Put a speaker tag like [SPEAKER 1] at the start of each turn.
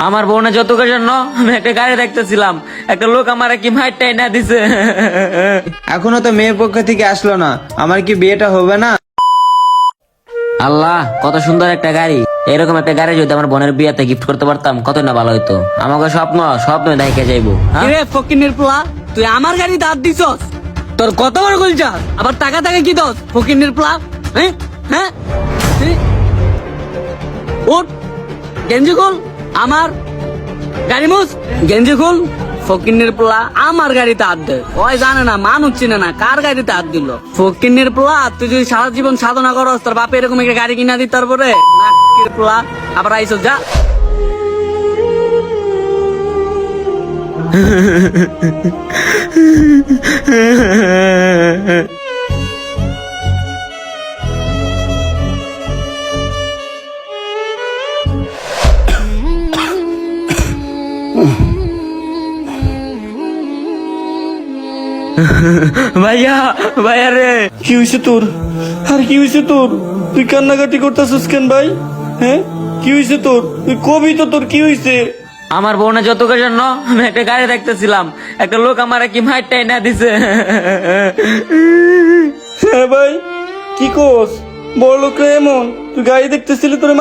[SPEAKER 1] আমার বোনের যৌতুকের জন্য আমি একটা গাড়ি দেখতেছিলাম, একটা লোক আমার কি মাইরটাই না দিছে।
[SPEAKER 2] এখনো তো মেয়ের পক্ষ থেকে আসলো না, আমার কি বিয়েটা হবে না?
[SPEAKER 1] আল্লাহ, কত সুন্দর একটা গাড়ি। এরকম একটা গাড়ি যদি আমার বোনের বিয়েতে গিফট করতে পারতাম কত না ভালো হইতো। আমাকে স্বপ্ন স্বপ্ন দেখে যাইবো।
[SPEAKER 3] রে ফকিনের পোলা, তুই আমার গাড়ি দাঁত দিছস? তোর কত বড় গুলজা, আবার টাকা টাকা কি দস ফকিনের পোলা? হ্যাঁ হ্যাঁ উঠ, গেঞ্জি খুল, আমার গাড়ি মুছ, গেঞ্জি খুল। ফকিনের পোলা আমার গাড়িতে হাত দেয়, ওই জানে না, মানুষ চিনে না, কার গাড়িতে হাত দিল। ফকিনের পোলা, তুই যদি সারা জীবন সাধনা করস, তোর বাপে এরকম একটা গাড়ি কিনা দিত, তারপরে নাকের পোলা আবার আইসো যা।
[SPEAKER 1] ভাইয়া, ভাইয়া রে,
[SPEAKER 4] কি হয়েছে তোর? আর কি হয়েছে তোর? তুই কান্নাকাটি করতেছিস কেন ভাই? হ্যাঁ, কি হয়েছে তোর? তুই কবি তো, তোর কি হয়েছে?
[SPEAKER 1] আমার বোনের যৌতুকের জন্য আমি একটা গাড়ি দেখতেছিলাম, একটা লোক আমার কি মাইরটাই না দিছে।
[SPEAKER 4] হ্যাঁ ভাই, কি কোস? বড় লোকরা এমন, তুই গাড়ি দেখতেছিলি তোর